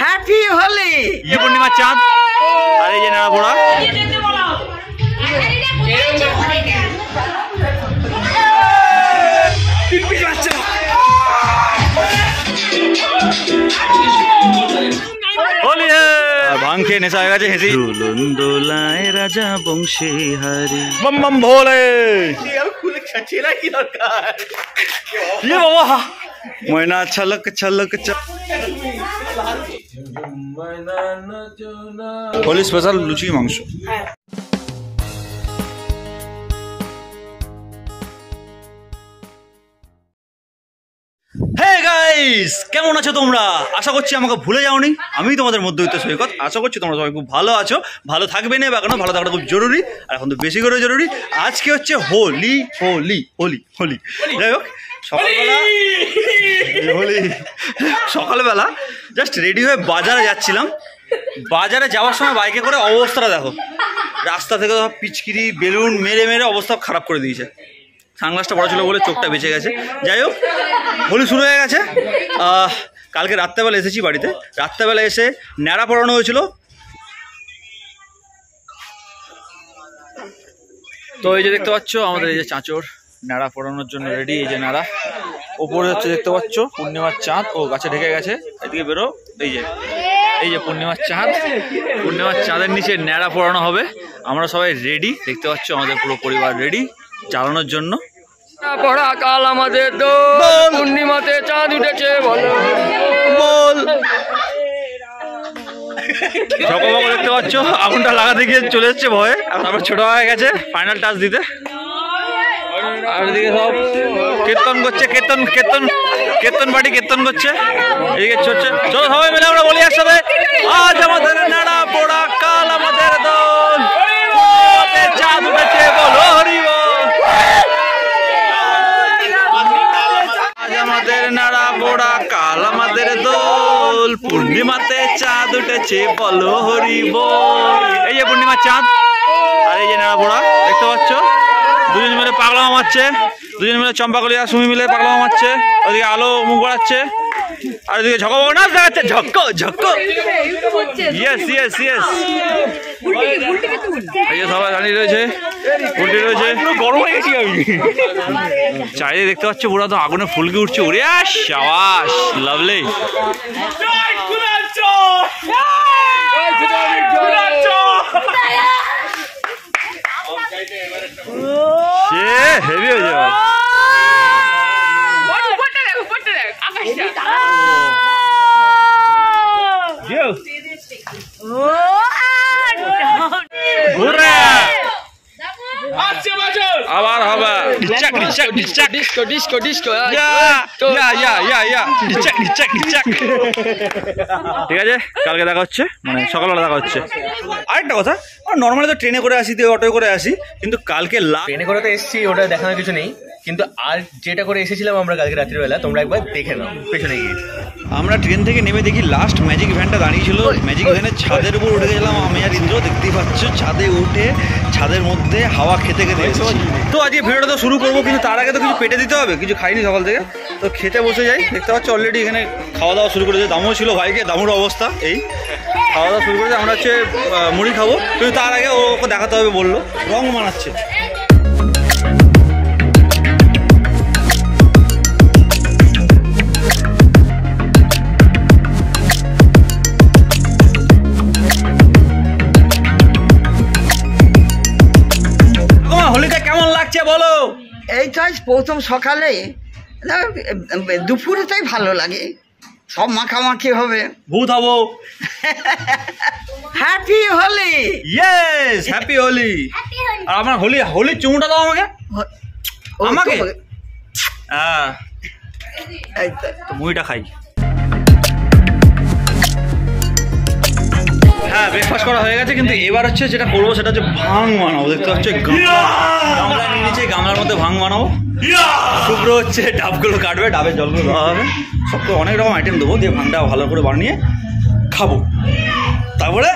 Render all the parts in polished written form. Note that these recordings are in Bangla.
হ্যাপি হোলি। ये पूर्णिमा चाँद अरे ये नाड़ा बोड़ा होली है भांग खेয়ে নেশা হয়ে গেছে হেসি দুলন দোলায় রাজা বংশী হারি बम बम भोले ये बाबा मैना छलक छलक होली स्पेशल लुচি মাংস। হে গাইস কেমন আছো তোমরা? আশা করছি আমাকে ভুলে যাওনি। আমি তোমাদের মধ্যবিত্ত সৈকত। আশা করছি তোমরা সবাই খুব ভালো আছো, ভালো থাকবে না বা কেন, ভালো থাকাটা খুব জরুরি, আর এখন তো বেশি করে জরুরি। আজকে হচ্ছে হোলি হোলি হোলি হোলি যাই হোক সকালবেলা জাস্ট রেডি হয়ে বাজারে যাচ্ছিলাম। বাজারে যাওয়ার সময় বাইকে করে অবস্থাটা দেখো, রাস্তা থেকে সব পিচকিরি বেলুন মেরে মেরে অবস্থা খারাপ করে দিয়েছে। সানগ্লাসটা বড় ছিল বলে চোখটা বেঁচে গেছে। যাই হোক হোলি শুরু হয়ে গেছে। কালকে রাত্রেবেলা এসেছি বাড়িতে, রাত্রেবেলা এসে ন্যাড়া পড়ানো হয়েছিল। তো এই যে দেখতে পাচ্ছ আমাদের এই যে চাঁচর ন্যাড়া পড়ানোর জন্য রেডি। এই যে ন্যাড়া ওপরে হচ্ছে দেখতে পাচ্ছ পূর্ণিমার চাঁদ, ও গাছে ঢেকে গেছে, এদিকে বেরো। এই যে পূর্ণিমার চাঁদ, পূর্ণিমার চাঁদের নিচে ন্যাড়া পড়ানো হবে। আমরা সবাই রেডি, দেখতে পাচ্ছ আমাদের পুরো পরিবার রেডি চালানোর জন্য। পড়া কাল আমাদের দোল, পূর্ণিমাতে চাঁদ উঠেছে বল বল। সকল দেখতে পাচ্ছ আগুনটা লাগাতে গিয়ে চলে এসছে ভয়ে, তারপর ছোট হয়ে গেছে ফাইনাল টাচ দিতে। আর এদিকে সব কীর্তন করছে, কীর্তন কীর্তন কীর্তন পার্টি কীর্তন করছে। এদিকে চলছে, চলো সবাই মিলে আমরা বলি একসাথে, আজ আমাদের নাড়া পোড়া কাল আমাদের দোল, চাঁদ উঠেছে বলো হরি বল। আজ আমাদের নাড়া পোড়া কাল আমাদের দোল, পূর্ণিমাতে চাঁদ উঠেছে বলো হরি বল। এই যে পূর্ণিমার চাঁদ আর এই যে নাড়া পোড়া দেখতে পাচ্ছ, দুজন মিলে পাগলামো মারছে, দুজন মিলে চম্পাকলি আর সুমি মিলে পাগলামো মারছে। ওদিকে আলো মুখ বাড়াচ্ছে, আর ওদিকে ঝকো নাচ দেখাচ্ছে, ঝক্কো ঝক্কো। Yes yes yes. এই যে সবাই দাঁড়িয়ে রয়েছে, উল্টে রয়েছে, পুরো গরম হয়ে গেছি আমি। চারিদিকে দেখতে পাচ্ছ পুরো তো আগুনে ফুলকে উঠছে। উড়ে সাবাস, লাভলি। হেভি হয়ে যাবে। আবার হবে ডিচাক ডিচাক ডিচাক ডিস্কো ডিস্কো ডিস্কো। ঠিক আছে, কালকে দেখা হচ্ছে, মানে সকালবেলা দেখা হচ্ছে। আরেকটা কথা, নর্মালি তো ট্রেনে করে আসি, অটো করে আসি, কিন্তু কালকে ট্রেনে করে তো এসেছি, ওটা দেখানোর কিছু নেই। কিন্তু আর যেটা করে এসেছিলাম আমরা কালকে রাত্রিবেলা, তোমরা একবার দেখে নাও পেছনে গিয়ে। আমরা ট্রেন থেকে নেমে দেখি লাস্ট ম্যাজিক ভ্যানটা দাঁড়িয়েছিল। ম্যাজিক ভ্যানের ছাদের উপর উঠে গেলাম আমি আর ইন্দ্র। দেখতেই পাচ্ছ ছাদে উঠে ছাদের মধ্যে হাওয়া খেতে খেতে। তো আজকে ভিডিওটা তো শুরু করবো, কিন্তু তার আগে তো কিছু পেটে দিতে হবে। কিছু খাইনি সকাল থেকে, তো খেতে বসে যাই। দেখতে পাচ্ছ অলরেডি এখানে খাওয়া দাওয়া শুরু করেছে। দামও ছিল ভাইকে, দামুর অবস্থা এই খাওয়া দাওয়া শুরু করেছে। আমরা হচ্ছে মুড়ি খাবো, কিন্তু তার আগে ওকে দেখাতে হবে বললো, রং মানাচ্ছে। হোলিটা কেমন লাগছে বলো? এইটাই প্রথম সকালে, দুপুরেটাই ভালো লাগে, সব মাখামাখি হবে, ভূত হবো। Happy Holi. Yes happy Holi. আর আমার হোলি হোলির চুমুটা দাও আমাকে, আমাকে। হ্যাঁ তো মুড়িটা খাই। হ্যাঁ ব্রেকফাস্ট করা হয়ে গেছে, কিন্তু এবার হচ্ছে যেটা করবো সেটা হচ্ছে ভাং বানাবো। দেখতে হচ্ছে গামলা নিয়ে নিচে, গামলার মধ্যে ভাং বানাবো। শুভ্র হচ্ছে ডাবগুলো কাটবে, ডাবের জলগুলো দেওয়া হবে, সব অনেক রকম আইটেম দেবো, দিয়ে ভাংটা ভালো করে বানিয়ে খাবো। তারপরে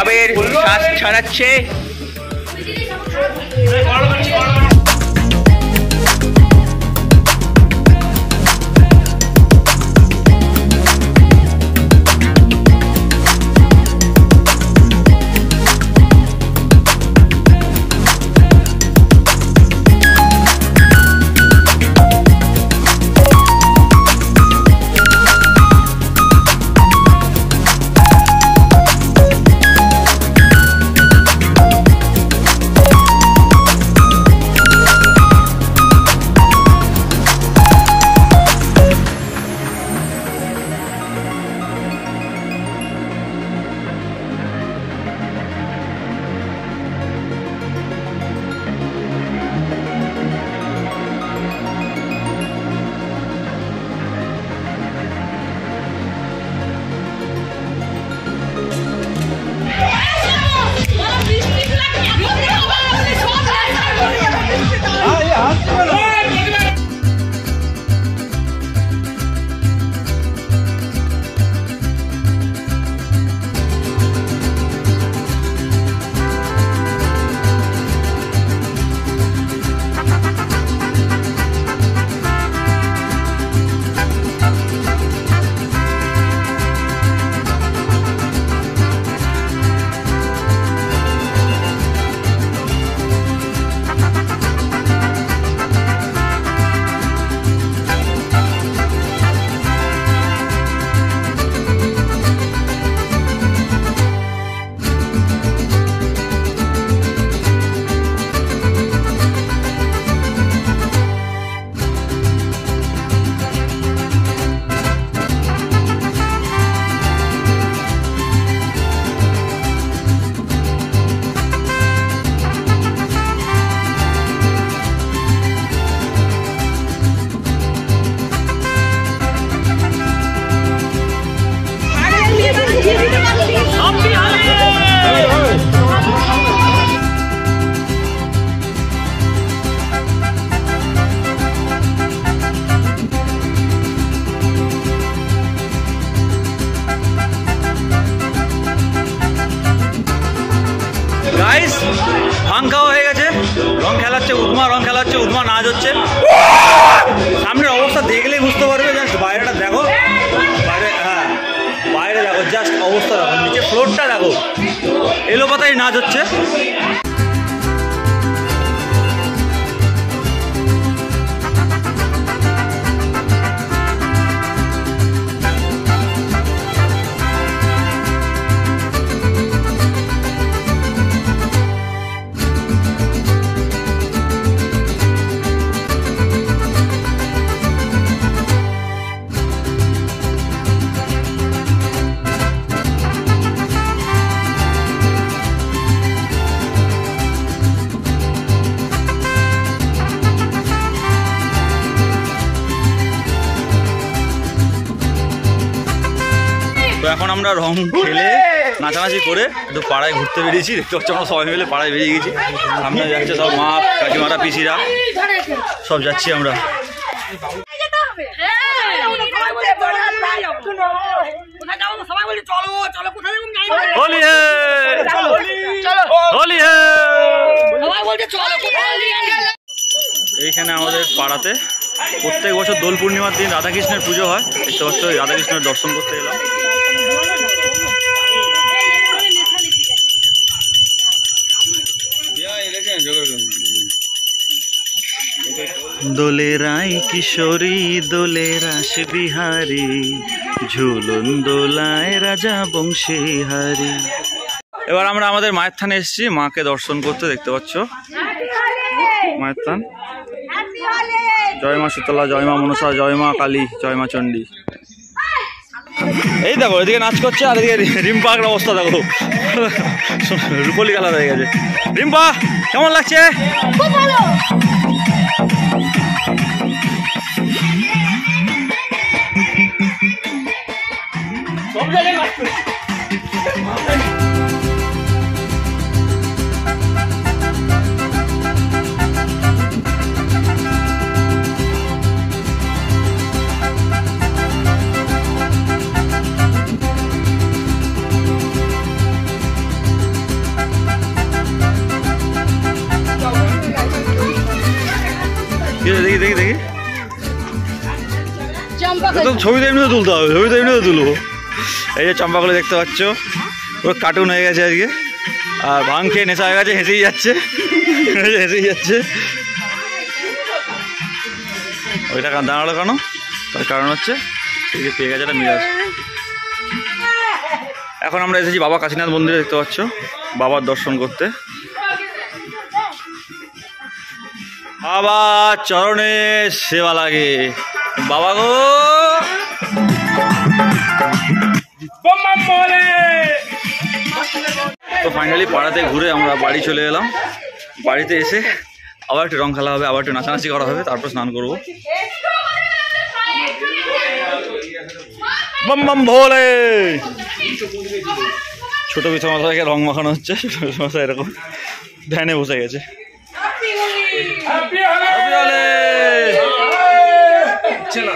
ডাবের শ্বাস ছাড়াচ্ছে। গাইস ভাং খাওয়া হয়ে গেছে, রং খেলাচ্ছে উদ্মা, রং খেলাচ্ছে উদ্মা, নাচ হচ্ছে। সামনের অবস্থা দেখলেই বুঝতে পারবে, জাস্ট বাইরেটা দেখো, বাইরে, হ্যাঁ বাইরে দেখো, জাস্ট অবস্থা দেখো, নিচে ফ্লোরটা দেখো, এলো পাতায় নাচ হচ্ছে। তো এখন আমরা রং খেলে নাচানাচি করে একটু পাড়ায় ঘুরতে বেরিয়েছি, দেখতে পাচ্ছি আমরা সবাই মিলে পাড়ায় বেরিয়ে গেছি। সামনে যাচ্ছে সব মা কাকিমারা পিসিরা সব যাচ্ছি আমরা। এইখানে আমাদের পাড়াতে প্রত্যেক বছর দোল পূর্ণিমার দিন রাধাকৃষ্ণের পুজো হয়, দেখতে পাচ্ছ রাধাকৃষ্ণের দর্শন করতে এলাম। দোলে রাই কিশোরী দোলে রাস বিহারী ঝুলন দোলায় রাজা বংশীহারি। এবার আমরা আমাদের মায়ের থানে এসেছি মাকে দর্শন করতে, দেখতে পাচ্ছ মায়ের থান। জয় মা শীতলা, জয় মা মনসা, জয় মা কালী, জয় মা চণ্ডী। এই দেখো এদিকে নাচ করছে আর এদিকে রিম্পার অবস্থা দেখো, রূপলি কালার হয়ে গেছে। রিম্পা কেমন লাগছে? খুব ভালো। সব জায়গায় নাচ করছে। তো ছবিতে এমনিতে তুলতে হবে, ছবিতে এমনিতে তুলবো। এই যে চম্পাগুলো দেখতে পাচ্ছ, পুরো কার্টুন হয়ে গেছে আজকে, আর ভাং খেয়ে নেশা হয়ে গেছে, হেসেই যাচ্ছে, হেসেই যাচ্ছে। ওইটা দাঁড়ালো কেন? তার কারণ হচ্ছে এই যে পেয়ে গেছে একটা মিরাজ। এখন আমরা এসেছি বাবা কাশীনাথ মন্দিরে, দেখতে পাচ্ছ, বাবার দর্শন করতে। বাবার চরণে সেবা লাগে বাবা গো। তো ফাইনালি পাড়াতে ঘুরে আমরা বাড়ি চলে এলাম। বাড়িতে এসে আবার একটু রং খেলা হবে, আবার একটু নাচানাচি করা হবে, তারপর স্নান করবো। বম বম ভোলে। ছোট পিছামশাইকে রং মাখানো হচ্ছে, ছোট পিছামশাই এরকম ধ্যানে বসে গেছে।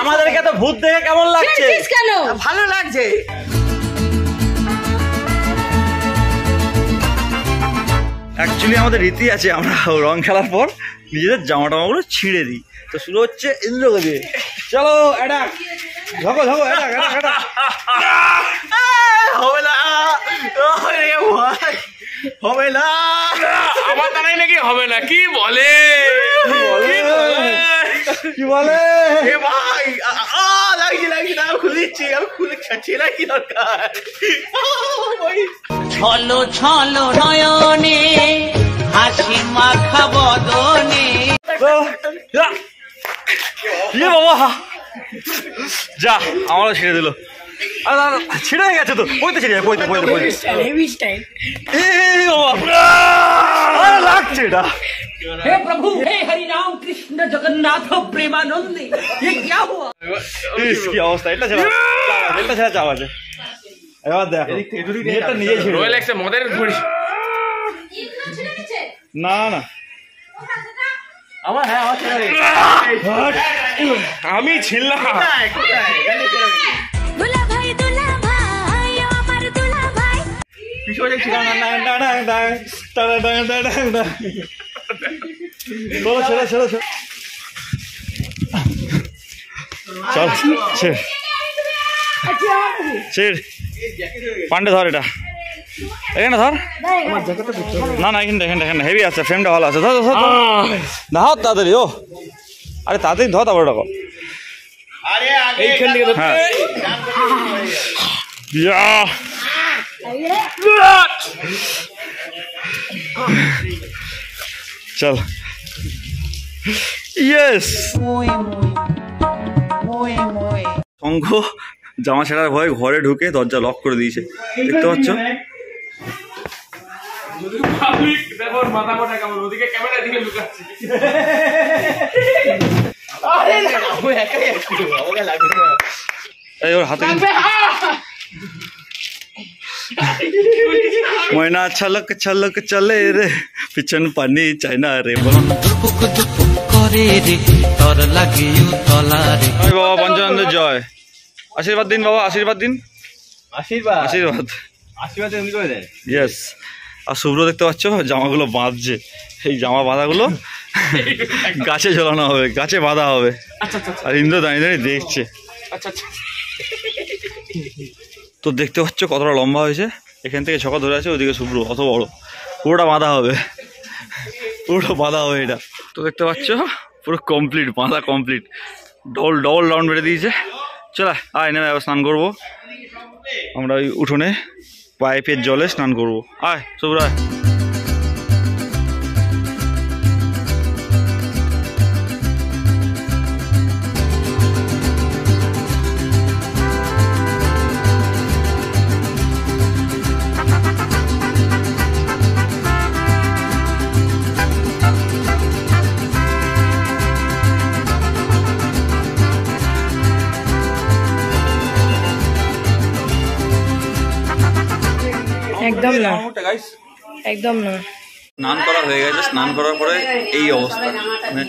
আমাদেরকে তো ভূত দেখে কেমন লাগছে? কেন ভালো লাগছে। অ্যাকচুয়ালি আমাদের রীতি আছে, আমরা রং খেলার পর নিজেদের জামা টামাগুলো ছিঁড়ে দিই। তো শুরু হচ্ছে ইন্দ্রকে দিয়ে। চলো অ্যাটাক, ঝকো ঝকো, অ্যাটাক অ্যাটাক অ্যাটাক। হবে না, হবে না, আমার জানাই নাকি হবে না। কি বলে কি বলে? ভাই লাগছে লাগছে না, খুলে দিচ্ছি, আমি খুলে খাচ্ছি না, কি দরকার? ছলো ছলো নয়নে হাসি মাখা বদনে। বাবা যা, আমারও ছেড়ে দিল। ছিঁড়ে গেছে তো, পইতে ছিঁড়ে পইতে পইতে পইতে লাগছে এটা। हे प्रभु हे हरि राम कृष्ण जगन्नाथ प्रेमानंदी ये क्या हुआ? কি অবস্থা, এটা ছেড়ে, এটা ছেড়ে চাপ আছে। এবার দেখো নেটটা নিজে ছিঁড়ে রয়্যাল এক্সে মদের ঘুরি। না না আমার, হ্যাঁ আমার ছেড়ে আমি ছিলাম। দুলা ভাই ও আমার দুলা ভাই। চলো ছেড়ে ছেড়ে ছেড়ে চল ছেড় ছেড়। পান্ডে ধর, এটা এখানে ধর। না না এখানটা এখানটা এখানে হেভি আছে, ফ্রেমটা ভালো আছে। ধর ধর ধর তাড়াতাড়ি। ও আরে তাড়াতাড়ি ধর, তারপর ওটা এইখান থেকে হ্যাঁ। চল ইয়েস। শঙ্খ জামা ছেঁড়ার ভয় ঘরে ঢুকে দরজা লক করে দিয়েছে, দেখতে পাচ্ছ। দেখো মাথা মোটা কেমন, ওদিকে ক্যামেরা দিকে লুকাচ্ছে। এই ওর হাতে ময়না ছলক ছলক চলে রে, পিছন পানি চাইনা রে। করে রে তোর লাগিও তলা রে। বাবা পঞ্চানন্দের জয়। আশীর্বাদ দিন বাবা, আশীর্বাদ দিন। আশীর্বাদ আশীর্বাদ আশীর্বাদ এমনি করে দেয়। ইয়েস। আর শুভ্র দেখতে পাচ্ছ জামাগুলো বাঁধছে, এই জামা বাঁধাগুলো গাছে ঝোলানো হবে, গাছে বাঁধা হবে। আর ইন্দ্র দাঁড়িয়ে দাঁড়িয়ে দেখছে। তো দেখতে পাচ্ছ কতটা লম্বা হয়েছে, এখান থেকে ছকা ধরে আছে, ওইদিকে শুভ্র অত বড়, পুরোটা বাঁধা হবে, পুরোটা বাঁধা হবে এটা। তো দেখতে পাচ্ছ পুরো কমপ্লিট বাঁধা কমপ্লিট, ডবল রাউন্ড বেড়ে দিয়েছে। চলো আয় নেমে আবার স্নান করবো আমরা, ওই উঠোনে পাইপের জলে স্নান করবো। আয় শুভ্র আয়। একদম না, একদম না। স্নান করা হয়ে গেছে, স্নান করার পরে এই অবস্থা, মানে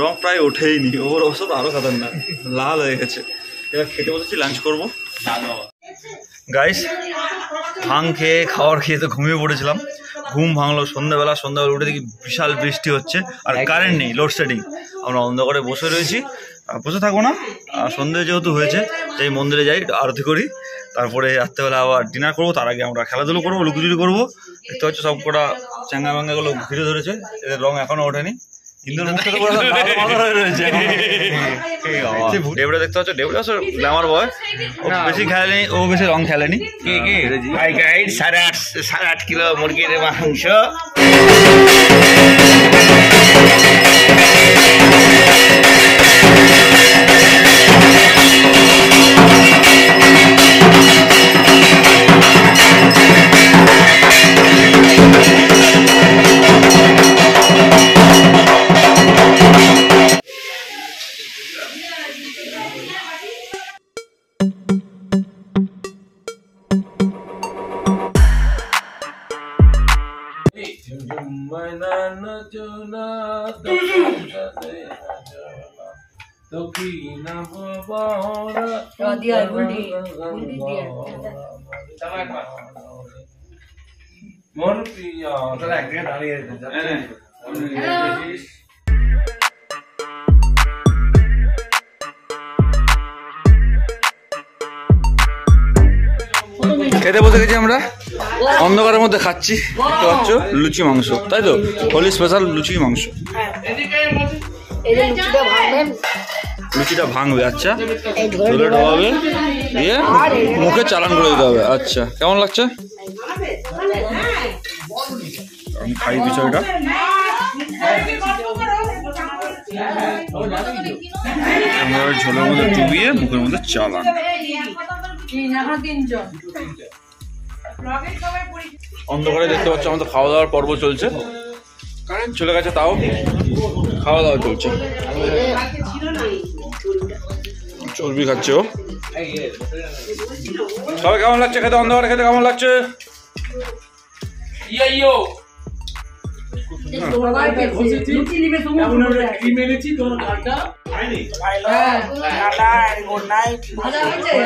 রং প্রায় ওঠেইনি, ওর অবস্থা তো আরো খাতারনাক, লাল হয়ে গেছে। এবার খেতে বসেছি, লাঞ্চ করবো। গাইস ভাং খেয়ে খাওয়ার খেয়ে তো ঘুমিয়ে পড়েছিলাম, ঘুম ভাঙলো সন্ধ্যাবেলা উঠে দেখি বিশাল বৃষ্টি হচ্ছে আর কারেন্ট নেই, লোডশেডিং। আমরা অন্ধকারে বসে রয়েছি, বসে থাকবো না, সন্ধে যেহেতু হয়েছে এই মন্দিরে যাই, আরতি করি, তারপরে রাত্রেবেলা আবার ডিনার করবো। তার আগে আমরা খেলাধুলো করবো, লুকোচুরি করবো। দেখতে পাচ্ছ সব কটা চ্যাঙ্গা ম্যাঙ্গাগুলো ঘিরে ধরেছে, এদের রং এখনো ওঠেনি। ইন্দুর মুখটা তো পুরো লাল মাথা হয়ে রয়েছে। ডেবড়া দেখতে পাচ্ছ, ডেবড়া গ্ল্যামার বয়, ও বেশি খেলেনি, ও বেশি রং খেলেনি। আই গাইড 8.5 কিলো মুরগির মাংস। খেতে বসে গেছি আমরা, অন্ধকারের মধ্যে খাচ্ছি। দেখতে পাচ্ছ লুচি মাংস, তাই তো? হোলি স্পেশাল লুচি মাংস। লুচিটা ভাঙবে, আচ্ছা, ধরে ঢোকাবে, দিয়ে মুখে চালান করে দিতে হবে। আচ্ছা, কেমন লাগছে? আমি খাই বিষয়টা। আমরা ঝোলের মধ্যে ডুবিয়ে মুখের মধ্যে চালান। অন্ধকারে দেখতে পাচ্ছ আমাদের খাওয়া দাওয়ার পর্ব চলছে, কারেন্ট চলে গেছে তাও খাওয়া দাওয়া চলছে। চর্বি খাচ্ছে ও। সবাই কেমন লাগছে খেতে? অন্ধকারে খেতে কেমন লাগছে? ভালো হয়েছে।